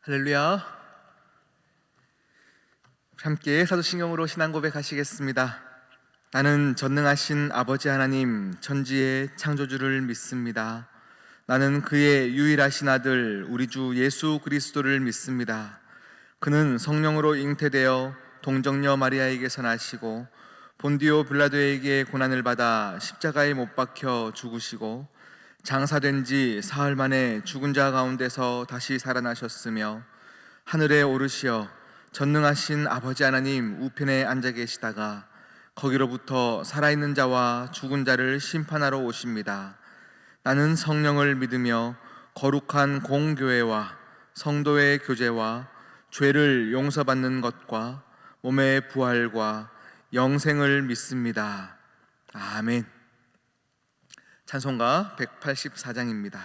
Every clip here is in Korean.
할렐루야. 함께 사도신경으로 신앙 고백하시겠습니다. 나는 전능하신 아버지 하나님 천지의 창조주를 믿습니다. 나는 그의 유일하신 아들 우리 주 예수 그리스도를 믿습니다. 그는 성령으로 잉태되어 동정녀 마리아에게서 나시고 본디오 빌라도에게 고난을 받아 십자가에 못 박혀 죽으시고 장사된 지 사흘 만에 죽은 자 가운데서 다시 살아나셨으며 하늘에 오르시어 전능하신 아버지 하나님 우편에 앉아 계시다가 거기로부터 살아있는 자와 죽은 자를 심판하러 오십니다. 나는 성령을 믿으며 거룩한 공교회와 성도의 교제와 죄를 용서받는 것과 몸의 부활과 영생을 믿습니다. 아멘. 찬송가 184장입니다.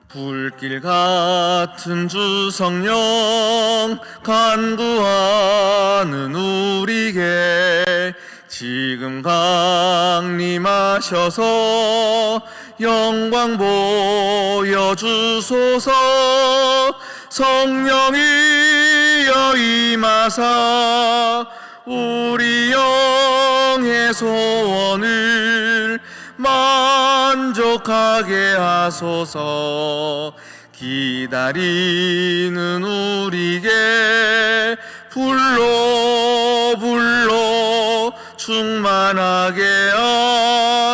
불길 같은 주 성령 간구하는 우리에게 지금 강림하셔서 영광 보여주소서. 성령이여 임하사 우리 영의 소원을 만족하게 하소서. 기다리는 우리에게 불러 충만하게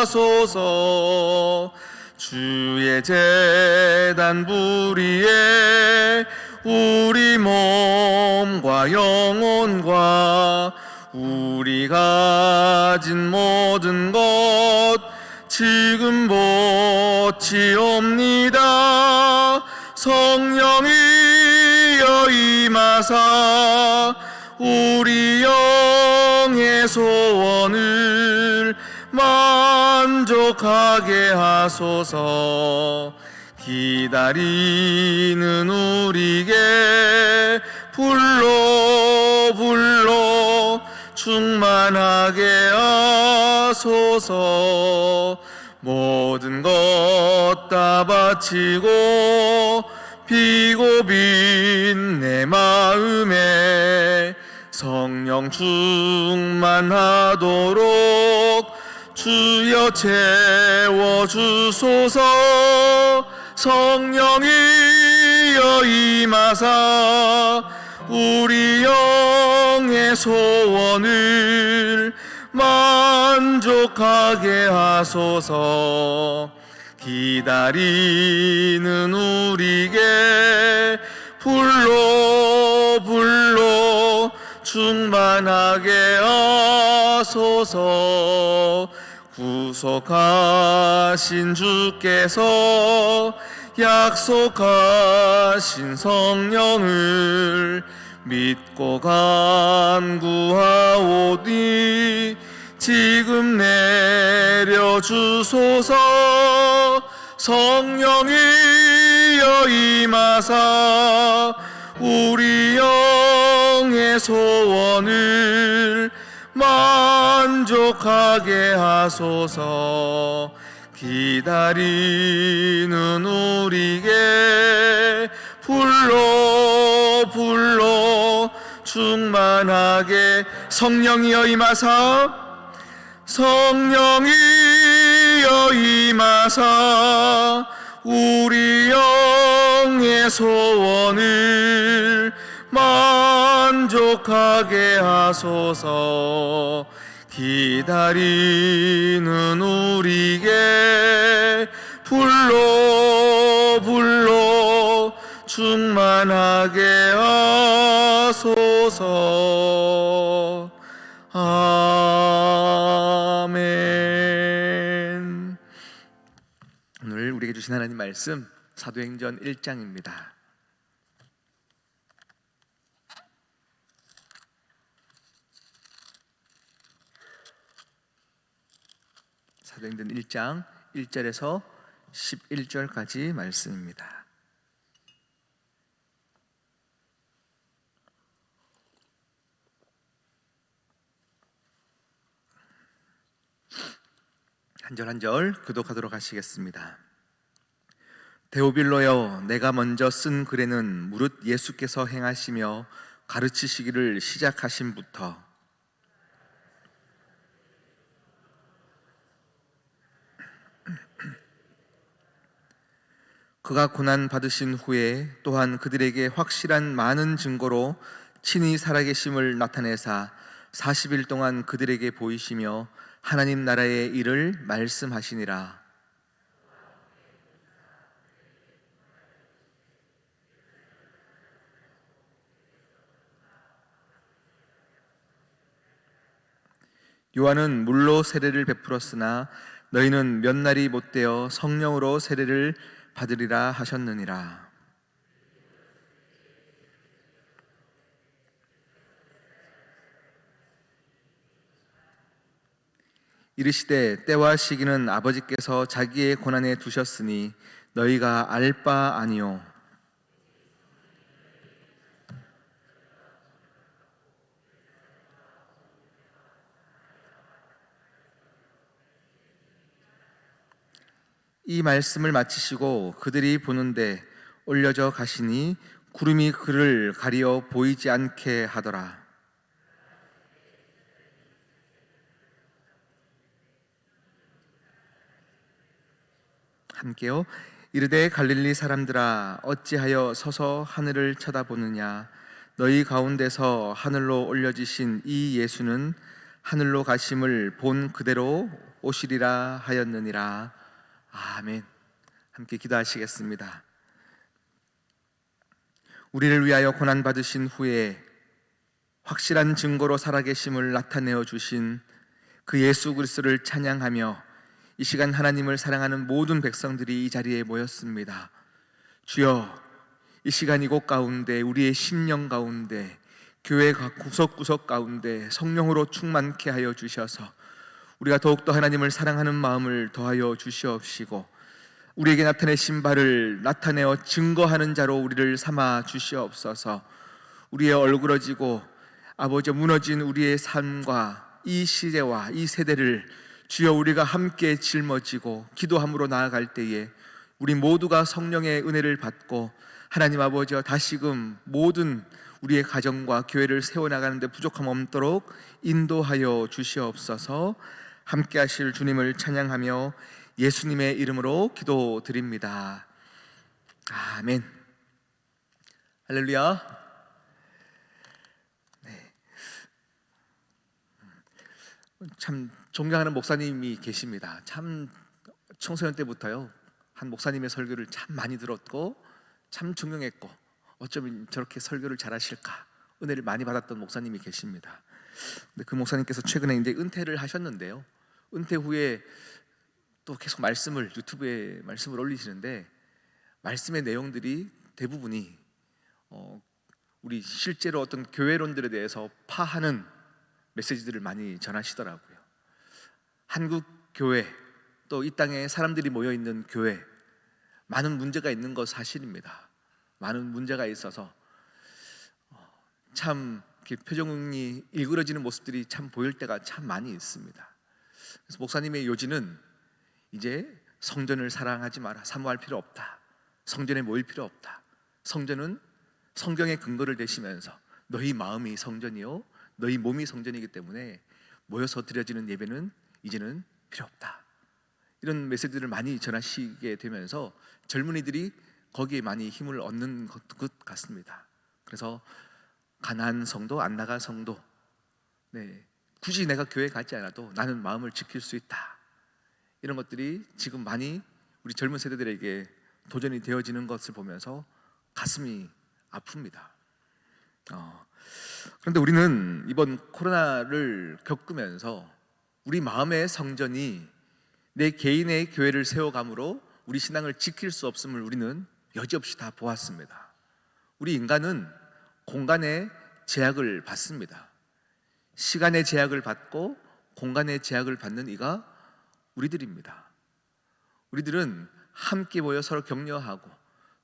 하소서. 주의 제단 부리에 우리 몸과 영혼과 우리 가진 모든 것 지금 보치옵니다. 성령이여 임하사 우리 영의 소원을 만족하게 하소서. 기다리는 우리에게 불러 충만하게 하소서. 모든 것 다 바치고 비고 빈 내 마음에 성령 충만하도록 주여 채워주소서. 성령이여 임하사 우리 영의 소원을 만족하게 하소서. 기다리는 우리에게 불러 충만하게 하소서. 구속하신 주께서 약속하신 성령을 믿고 간구하오니 지금 내려주소서. 성령이여 임하사 우리 영의 소원을 만족하게 하소서. 기다리는 우리에게 불러 충만하게. 성령이여 임하사 성령이여 임하사 우리 영의 소원을 만족하게 하소서. 기다리는 우리에게 불러 충만하게 하소서. 아멘. 오늘 우리에게 주신 하나님 말씀 사도행전 1장입니다. 사도행전 1장 1절에서 11절까지 말씀입니다. 한 절 한 절 교독하도록 하시겠습니다. 데오빌로여, 내가 먼저 쓴 글에는 무릇 예수께서 행하시며 가르치시기를 시작하심부터 그가 고난 받으신 후에 또한 그들에게 확실한 많은 증거로 친히 살아계심을 나타내사 40일 동안 그들에게 보이시며 하나님 나라의 일을 말씀하시니라. 요한은 물로 세례를 베풀었으나 너희는 몇 날이 못되어 성령으로 세례를 받으리라 하셨느니라. 이르시되 때와 시기는 아버지께서 자기의 권한에 두셨으니 너희가 알 바 아니요. 이 말씀을 마치시고 그들이 보는데 올려져 가시니 구름이 그를 가리어 보이지 않게 하더라. 함께요. 이르되 갈릴리 사람들아, 어찌하여 서서 하늘을 쳐다보느냐. 너희 가운데서 하늘로 올려지신 이 예수는 하늘로 가심을 본 그대로 오시리라 하였느니라. 아멘. 함께 기도하시겠습니다. 우리를 위하여 고난 받으신 후에 확실한 증거로 살아계심을 나타내어 주신 그 예수 그리스도를 찬양하며 이 시간 하나님을 사랑하는 모든 백성들이 이 자리에 모였습니다. 주여, 이 시간 이곳 가운데 우리의 심령 가운데 교회 각 구석구석 가운데 성령으로 충만케 하여 주셔서 우리가 더욱더 하나님을 사랑하는 마음을 더하여 주시옵시고 우리에게 나타내신 바를 나타내어 증거하는 자로 우리를 삼아 주시옵소서. 우리의 얼굴어지고 아버지 무너진 우리의 삶과 이 시대와 이 세대를 주여 우리가 함께 짊어지고 기도함으로 나아갈 때에 우리 모두가 성령의 은혜를 받고 하나님 아버지와 다시금 모든 우리의 가정과 교회를 세워나가는 데 부족함 없도록 인도하여 주시옵소서. 함께 하실 주님을 찬양하며 예수님의 이름으로 기도드립니다. 아멘. 할렐루야. 네. 참 존경하는 목사님이 계십니다. 참 청소년 때부터요 한 목사님의 설교를 참 많이 들었고 참 존경했고 어쩌면 저렇게 설교를 잘하실까 은혜를 많이 받았던 목사님이 계십니다. 근데 그 목사님께서 최근에 이제 은퇴를 하셨는데요. 은퇴 후에 또 계속 말씀을 유튜브에 말씀을 올리시는데 말씀의 내용들이 대부분이 우리 실제로 어떤 교회론들에 대해서 파하는 메시지들을 많이 전하시더라고요. 한국 교회 또 이 땅에 사람들이 모여 있는 교회 많은 문제가 있는 것 사실입니다. 많은 문제가 있어서 참 표정이 일그러지는 모습들이 참 보일 때가 참 많이 있습니다. 그래서 목사님의 요지는 이제 성전을 사랑하지 마라, 사모할 필요 없다, 성전에 모일 필요 없다. 성전은 성경의 근거를 대시면서 너희 마음이 성전이요 너희 몸이 성전이기 때문에 모여서 드려지는 예배는 이제는 필요 없다. 이런 메시지를 많이 전하시게 되면서 젊은이들이 거기에 많이 힘을 얻는 것 같습니다. 그래서 가난한 성도, 안 나갈 성도, 굳이 내가 교회 가지 않아도 나는 마음을 지킬 수 있다. 이런 것들이 지금 많이 우리 젊은 세대들에게 도전이 되어지는 것을 보면서 가슴이 아픕니다. 그런데 우리는 이번 코로나를 겪으면서 우리 마음의 성전이 내 개인의 교회를 세워감으로 우리 신앙을 지킬 수 없음을 우리는 여지없이 다 보았습니다. 우리 인간은 공간의 제약을 받습니다. 시간의 제약을 받고 공간의 제약을 받는 이가 우리들입니다. 우리들은 함께 모여 서로 격려하고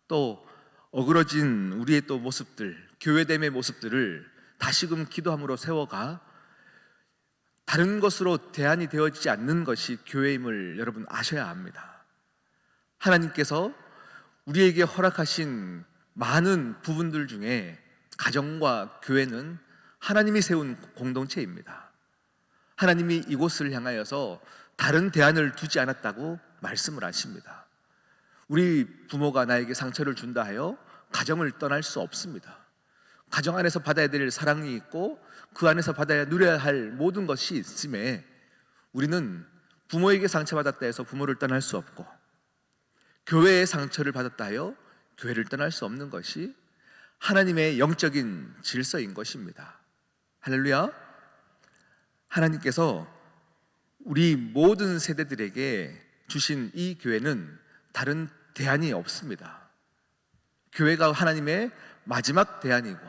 또 어그러진 우리의 또 모습들, 교회됨의 모습들을 다시금 기도함으로 세워가 다른 것으로 대안이 되어지지 않는 것이 교회임을 여러분 아셔야 합니다. 하나님께서 우리에게 허락하신 많은 부분들 중에 가정과 교회는 하나님이 세운 공동체입니다. 하나님이 이곳을 향하여서 다른 대안을 두지 않았다고 말씀을 하십니다. 우리 부모가 나에게 상처를 준다 하여 가정을 떠날 수 없습니다. 가정 안에서 받아야 될 사랑이 있고 그 안에서 받아야 누려야 할 모든 것이 있음에 우리는 부모에게 상처받았다 해서 부모를 떠날 수 없고 교회의 상처를 받았다 하여 교회를 떠날 수 없는 것이 하나님의 영적인 질서인 것입니다. 할렐루야. 하나님께서 우리 모든 세대들에게 주신 이 교회는 다른 대안이 없습니다. 교회가 하나님의 마지막 대안이고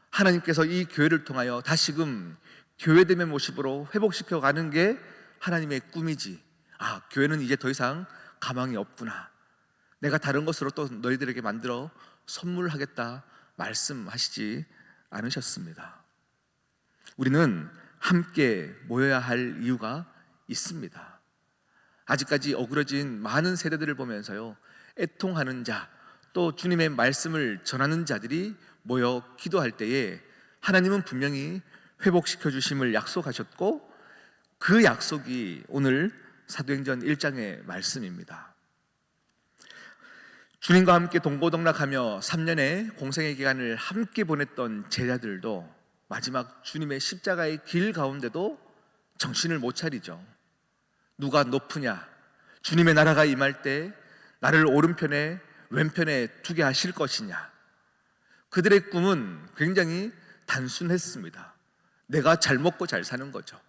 하나님께서 이 교회를 통하여 다시금 교회됨의 모습으로 회복시켜 가는 게 하나님의 꿈이지, 교회는 이제 더 이상 가망이 없구나, 내가 다른 것으로 또 너희들에게 만들어 선물하겠다 말씀하시지 않으셨습니다. 우리는 함께 모여야 할 이유가 있습니다. 아직까지 어그러진 많은 세대들을 보면서요, 애통하는 자, 또 주님의 말씀을 전하는 자들이 모여 기도할 때에 하나님은 분명히 회복시켜 주심을 약속하셨고 그 약속이 오늘 사도행전 1장의 말씀입니다. 주님과 함께 동고동락하며 3년의 공생의 기간을 함께 보냈던 제자들도 마지막 주님의 십자가의 길 가운데도 정신을 못 차리죠. 누가 높으냐? 주님의 나라가 임할 때 나를 오른편에 왼편에 두게 하실 것이냐? 그들의 꿈은 굉장히 단순했습니다. 내가 잘 먹고 잘 사는 거죠.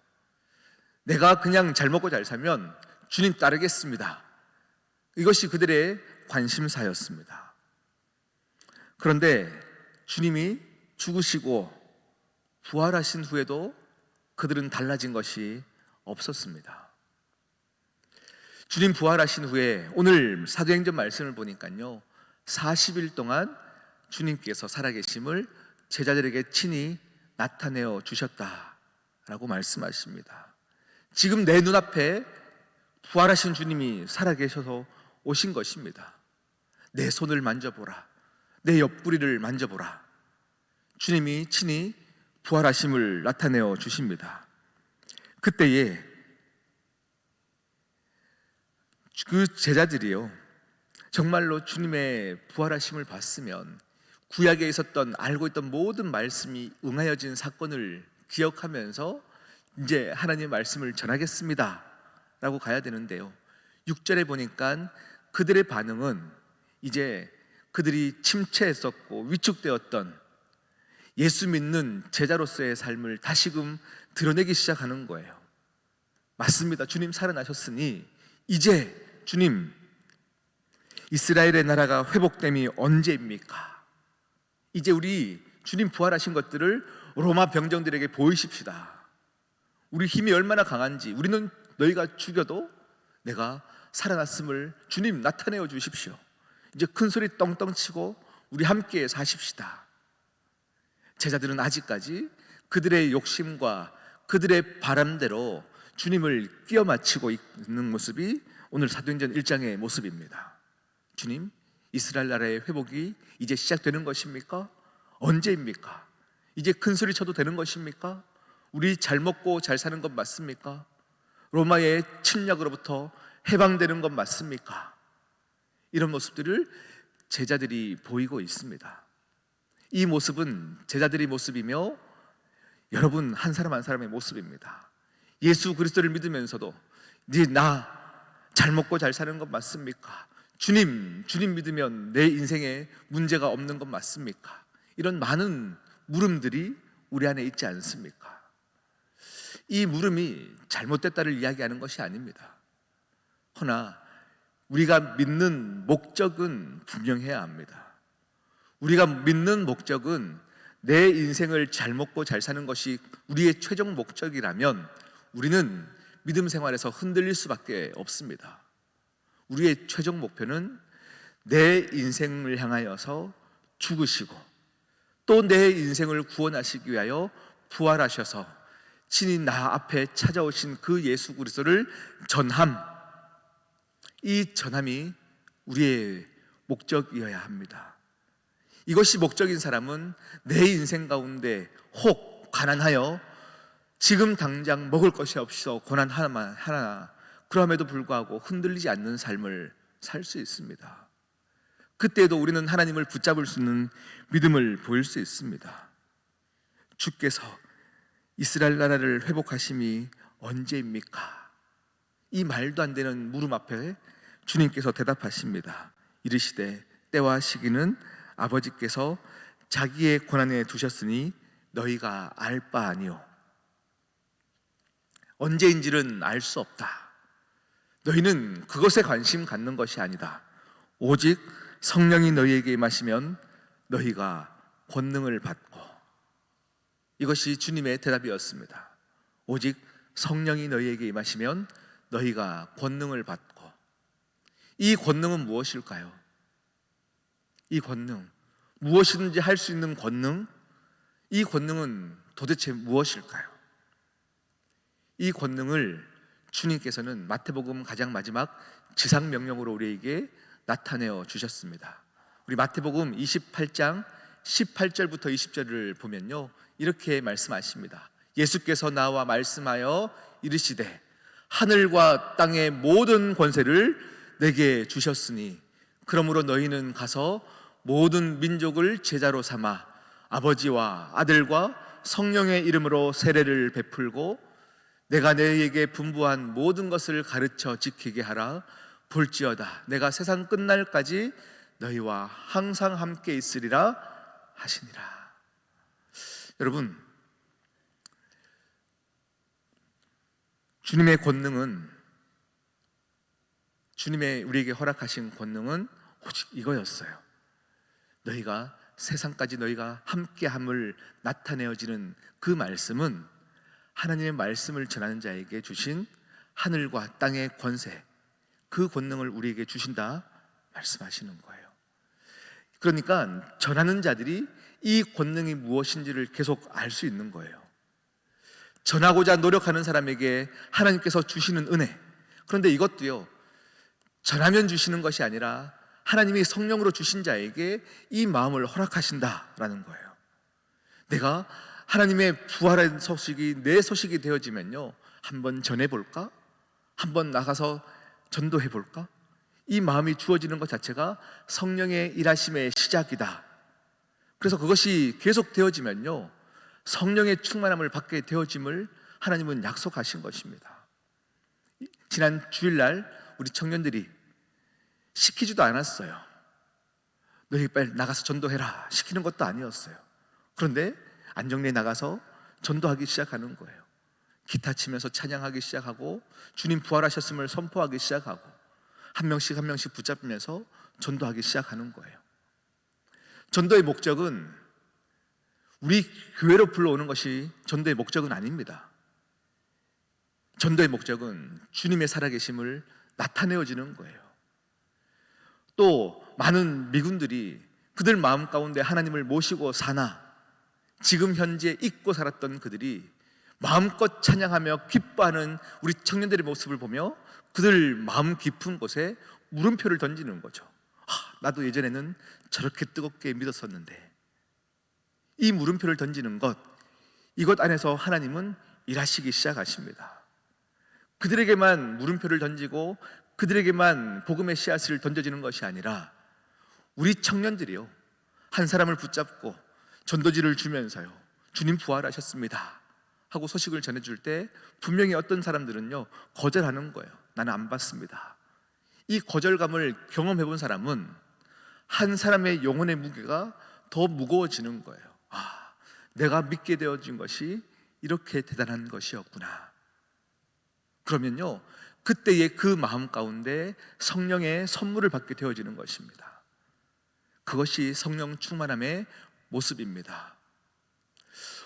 내가 그냥 잘 먹고 잘 살면 주님 따르겠습니다. 이것이 그들의 관심사였습니다. 그런데 주님이 죽으시고 부활하신 후에도 그들은 달라진 것이 없었습니다. 주님 부활하신 후에 오늘 사도행전 말씀을 보니까요, 40일 동안 주님께서 살아계심을 제자들에게 친히 나타내어 주셨다라고 말씀하십니다. 지금 내 눈앞에 부활하신 주님이 살아계셔서 오신 것입니다. 내 손을 만져보라, 내 옆구리를 만져보라. 주님이 친히 부활하심을 나타내어 주십니다. 그때에 그 제자들이요, 정말로 주님의 부활하심을 봤으면 구약에 있었던 알고 있던 모든 말씀이 응하여진 사건을 기억하면서 이제 하나님의 말씀을 전하겠습니다 라고 가야 되는데요, 6절에 보니까 그들의 반응은 이제 그들이 침체했었고 위축되었던 예수 믿는 제자로서의 삶을 다시금 드러내기 시작하는 거예요. 맞습니다. 주님 살아나셨으니 이제 주님, 이스라엘의 나라가 회복됨이 언제입니까? 이제 우리 주님 부활하신 것들을 로마 병정들에게 보이십시다. 우리 힘이 얼마나 강한지, 우리는 너희가 죽여도 내가 살아났음을 주님 나타내어 주십시오. 이제 큰 소리 떵떵 치고 우리 함께 사십시다. 제자들은 아직까지 그들의 욕심과 그들의 바람대로 주님을 끼워 맞추고 있는 모습이 오늘 사도행전 1장의 모습입니다. 주님, 이스라엘 나라의 회복이 이제 시작되는 것입니까? 언제입니까? 이제 큰 소리 쳐도 되는 것입니까? 우리 잘 먹고 잘 사는 것 맞습니까? 로마의 침략으로부터 해방되는 것 맞습니까? 이런 모습들을 제자들이 보이고 있습니다. 이 모습은 제자들의 모습이며 여러분 한 사람 한 사람의 모습입니다. 예수 그리스도를 믿으면서도 이제 나 잘 먹고 잘 사는 것 맞습니까? 주님 믿으면 내 인생에 문제가 없는 것 맞습니까? 이런 많은 물음들이 우리 안에 있지 않습니까? 이 물음이 잘못됐다를 이야기하는 것이 아닙니다. 허나 우리가 믿는 목적은 분명해야 합니다. 우리가 믿는 목적은 내 인생을 잘 먹고 잘 사는 것이 우리의 최종 목적이라면 우리는 믿음 생활에서 흔들릴 수밖에 없습니다. 우리의 최종 목표는 내 인생을 향하여서 죽으시고 또 내 인생을 구원하시기 위하여 부활하셔서 친히 나 앞에 찾아오신 그 예수 그리스도를 전함, 이 전함이 우리의 목적이어야 합니다. 이것이 목적인 사람은 내 인생 가운데 혹 가난하여 지금 당장 먹을 것이 없어 고난 하나 그럼에도 불구하고 흔들리지 않는 삶을 살 수 있습니다. 그때에도 우리는 하나님을 붙잡을 수 있는 믿음을 보일 수 있습니다. 주께서 이스라엘 나라를 회복하심이 언제입니까? 이 말도 안 되는 물음 앞에 주님께서 대답하십니다. 이르시되 때와 시기는 아버지께서 자기의 권한에 두셨으니 너희가 알 바 아니요. 언제인지는 알 수 없다. 너희는 그것에 관심 갖는 것이 아니다. 오직 성령이 너희에게 임하시면 너희가 권능을 받고, 이것이 주님의 대답이었습니다. 오직 성령이 너희에게 임하시면 너희가 권능을 받고. 이 권능은 무엇일까요? 이 권능, 무엇이든지 할 수 있는 권능, 이 권능은 도대체 무엇일까요? 이 권능을 주님께서는 마태복음 가장 마지막 지상명령으로 우리에게 나타내어 주셨습니다. 우리 마태복음 28장 18절부터 20절을 보면요, 이렇게 말씀하십니다. 예수께서 나와 말씀하여 이르시되 하늘과 땅의 모든 권세를 내게 주셨으니 그러므로 너희는 가서 모든 민족을 제자로 삼아 아버지와 아들과 성령의 이름으로 세례를 베풀고 내가 너희에게 분부한 모든 것을 가르쳐 지키게 하라. 볼지어다 내가 세상 끝날까지 너희와 항상 함께 있으리라 하시니라. 여러분, 주님의 권능은, 주님의 우리에게 허락하신 권능은 오직 이거였어요. 너희가 세상까지 너희가 함께함을 나타내어지는 그 말씀은 하나님의 말씀을 전하는 자에게 주신 하늘과 땅의 권세, 그 권능을 우리에게 주신다 말씀하시는 거예요. 그러니까 전하는 자들이 이 권능이 무엇인지를 계속 알 수 있는 거예요. 전하고자 노력하는 사람에게 하나님께서 주시는 은혜, 그런데 이것도요, 전하면 주시는 것이 아니라 하나님이 성령으로 주신 자에게 이 마음을 허락하신다라는 거예요. 내가 하나님의 부활한 소식이 내 소식이 되어지면요, 한번 전해볼까? 한번 나가서 전도해볼까? 이 마음이 주어지는 것 자체가 성령의 일하심의 시작이다. 그래서 그것이 계속 되어지면요, 성령의 충만함을 받게 되어짐을 하나님은 약속하신 것입니다. 지난 주일날 우리 청년들이 시키지도 않았어요. 너희 빨리 나가서 전도해라 시키는 것도 아니었어요. 그런데 안정리에 나가서 전도하기 시작하는 거예요. 기타 치면서 찬양하기 시작하고 주님 부활하셨음을 선포하기 시작하고 한 명씩 한 명씩 붙잡으면서 전도하기 시작하는 거예요. 전도의 목적은 우리 교회로 불러오는 것이 전도의 목적은 아닙니다. 전도의 목적은 주님의 살아계심을 나타내어지는 거예요. 또 많은 미군들이 그들 마음 가운데 하나님을 모시고 사나, 지금 현재 잊고 살았던 그들이 마음껏 찬양하며 기뻐하는 우리 청년들의 모습을 보며 그들 마음 깊은 곳에 물음표를 던지는 거죠. 나도 예전에는 저렇게 뜨겁게 믿었었는데. 이 물음표를 던지는 것, 이것 안에서 하나님은 일하시기 시작하십니다. 그들에게만 물음표를 던지고 그들에게만 복음의 씨앗을 던져지는 것이 아니라 우리 청년들이요, 한 사람을 붙잡고 전도지를 주면서요, 주님 부활하셨습니다 하고 소식을 전해줄 때 분명히 어떤 사람들은요 거절하는 거예요. 나는 안 받습니다. 이 거절감을 경험해 본 사람은 한 사람의 영혼의 무게가 더 무거워지는 거예요. 내가 믿게 되어진 것이 이렇게 대단한 것이었구나. 그러면요, 그때의 그 마음 가운데 성령의 선물을 받게 되어지는 것입니다. 그것이 성령 충만함의 모습입니다.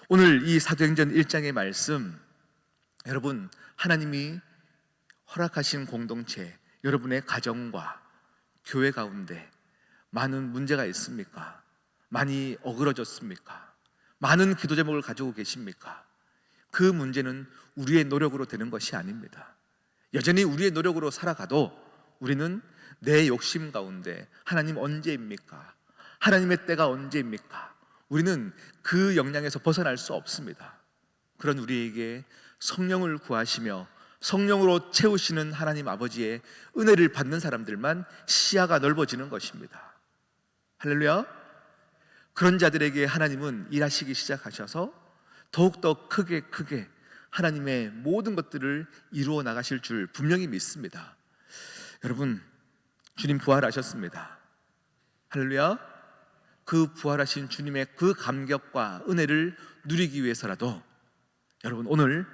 오늘 이 사도행전 1장의 말씀, 여러분, 하나님이 허락하신 공동체, 여러분의 가정과 교회 가운데 많은 문제가 있습니까? 많이 어그러졌습니까? 많은 기도 제목을 가지고 계십니까? 그 문제는 우리의 노력으로 되는 것이 아닙니다. 여전히 우리의 노력으로 살아가도 우리는 내 욕심 가운데 하나님 언제입니까? 하나님의 때가 언제입니까? 우리는 그 영향에서 벗어날 수 없습니다. 그런 우리에게 성령을 구하시며 성령으로 채우시는 하나님 아버지의 은혜를 받는 사람들만 시야가 넓어지는 것입니다. 할렐루야. 그런 자들에게 하나님은 일하시기 시작하셔서 더욱더 크게 하나님의 모든 것들을 이루어 나가실 줄 분명히 믿습니다. 여러분, 주님 부활하셨습니다. 할렐루야. 그 부활하신 주님의 그 감격과 은혜를 누리기 위해서라도 여러분, 오늘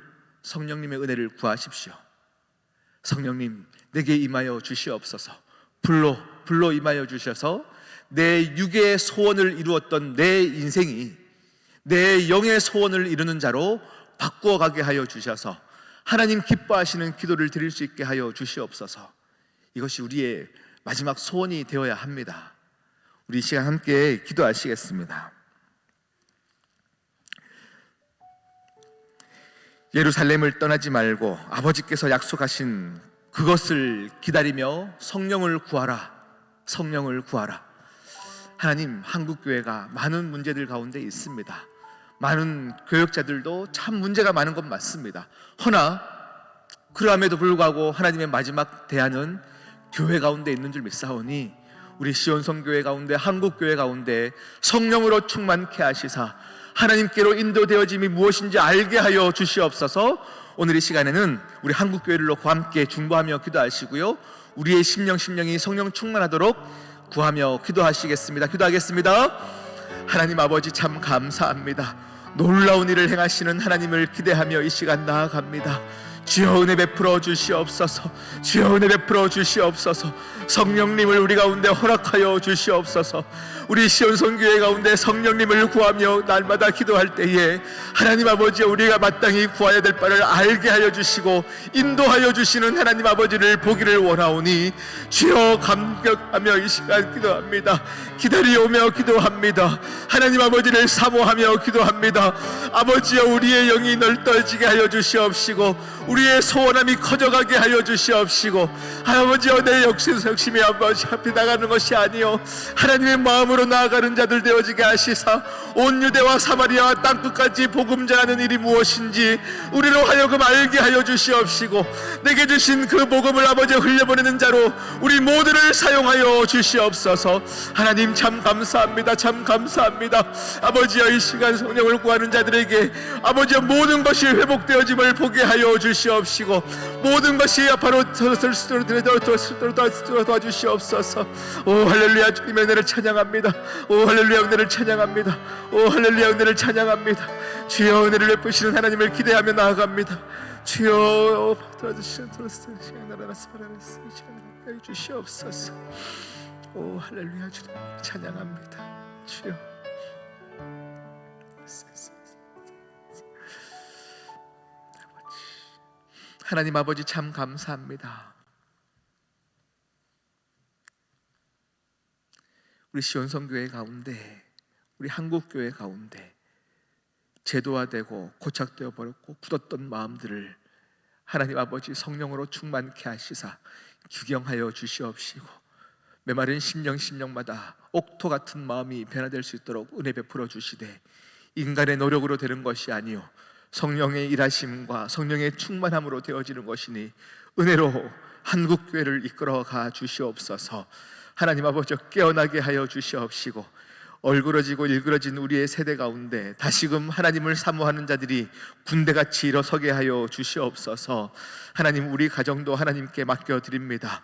성령님의 은혜를 구하십시오. 성령님, 내게 임하여 주시옵소서. 불로 임하여 주셔서 내 육의 소원을 이루었던 내 인생이 내 영의 소원을 이루는 자로 바꾸어 가게 하여 주셔서 하나님 기뻐하시는 기도를 드릴 수 있게 하여 주시옵소서. 이것이 우리의 마지막 소원이 되어야 합니다. 우리 이 시간 함께 기도하시겠습니다. 예루살렘을 떠나지 말고 아버지께서 약속하신 그것을 기다리며 성령을 구하라. 성령을 구하라. 하나님, 한국교회가 많은 문제들 가운데 있습니다. 많은 교역자들도 참 문제가 많은 건 맞습니다. 허나 그럼에도 불구하고 하나님의 마지막 대안은 교회 가운데 있는 줄 믿사오니 우리 시온성교회 가운데, 한국교회 가운데 성령으로 충만케 하시사 하나님께로 인도되어짐이 무엇인지 알게 하여 주시옵소서. 오늘 이 시간에는 우리 한국교회를 놓고 함께 중보하며 기도하시고요, 우리의 심령이 성령 충만하도록 구하며 기도하시겠습니다. 기도하겠습니다. 하나님 아버지, 참 감사합니다. 놀라운 일을 행하시는 하나님을 기대하며 이 시간 나아갑니다. 주여 은혜 베풀어 주시옵소서. 주여 은혜 베풀어 주시옵소서. 성령님을 우리 가운데 허락하여 주시옵소서. 우리 시온성교회 가운데 성령님을 구하며 날마다 기도할 때에 하나님 아버지, 우리가 마땅히 구해야 될 바를 알게 하여 주시고 인도하여 주시는 하나님 아버지를 보기를 원하오니 주여 감격하며 이 시간 기도합니다. 기다리오며 기도합니다. 하나님 아버지를 사모하며 기도합니다. 아버지여, 우리의 영이 널떠지게 하여 주시옵시고 우리의 소원함이 커져가게 하여 주시옵시고, 아버지여, 내 욕심이 아버지 앞에 나가는 것이 아니요 하나님의 마음으로 나아가는 자들 되어지게 하시사 온 유대와 사마리아와 땅끝까지 복음 전하는 일이 무엇인지 우리로 하여금 알게 하여 주시옵시고, 내게 주신 그 복음을 아버지 흘려보내는 자로 우리 모두를 사용하여 주시옵소서. 하나님, 참 감사합니다. 참 감사합니다. 아버지여, 이 시간 성령을 구하는 자들에게 아버지여 모든 것이 회복되어짐을 보게 하여 주시옵시고 모든 것이 바로 도와주시옵소서. 오 할렐루야, 주님의 은혜를 찬양합니다. 오 할렐루야, 은혜를 찬양합니다. 오 할렐루야, 은혜를 찬양합니다. 주여, 은혜를 베푸시는 하나님을 기대하며 나아갑니다. 주여, 주시옵소서. 오 할렐루야, 주님 찬양합니다. 주여, 하나님 아버지, 참 감사합니다. 우리 시온성교회 가운데, 우리 한국교회 가운데 제도화되고 고착되어 버렸고 굳었던 마음들을 하나님 아버지 성령으로 충만케 하시사 규경하여 주시옵시고 메마른 심령마다 옥토 같은 마음이 변화될 수 있도록 은혜 베풀어 주시되, 인간의 노력으로 되는 것이 아니요 성령의 일하심과 성령의 충만함으로 되어지는 것이니 은혜로 한국교회를 이끌어가 주시옵소서. 하나님 아버지, 깨어나게 하여 주시옵시고 얼그러지고 일그러진 우리의 세대 가운데 다시금 하나님을 사모하는 자들이 군대같이 일어서게 하여 주시옵소서. 하나님, 우리 가정도 하나님께 맡겨드립니다.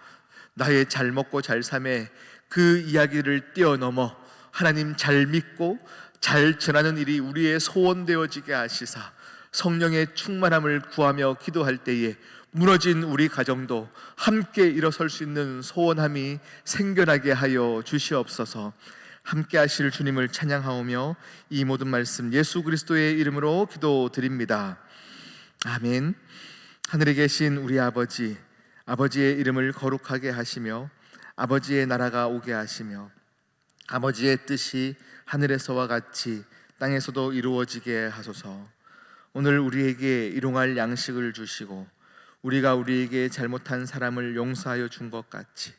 나의 잘 먹고 잘 삶의 그 이야기를 뛰어넘어 하나님 잘 믿고 잘 전하는 일이 우리의 소원 되어지게 하시사 성령의 충만함을 구하며 기도할 때에 무너진 우리 가정도 함께 일어설 수 있는 소원함이 생겨나게 하여 주시옵소서. 함께 하실 주님을 찬양하오며 이 모든 말씀 예수 그리스도의 이름으로 기도드립니다. 아멘. 하늘에 계신 우리 아버지, 아버지의 이름을 거룩하게 하시며 아버지의 나라가 오게 하시며 아버지의 뜻이 하늘에서와 같이 땅에서도 이루어지게 하소서. 오늘 우리에게 일용할 양식을 주시고 우리가 우리에게 잘못한 사람을 용서하여 준 것 같이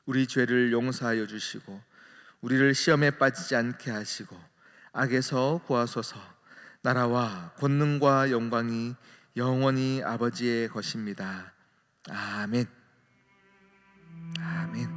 우리 죄를 용서하여 주시고 우리를 시험에 빠지지 않게 하시고 악에서 구하소서. 나라와 권능과 영광이 영원히 아버지의 것입니다. 아멘. 아멘.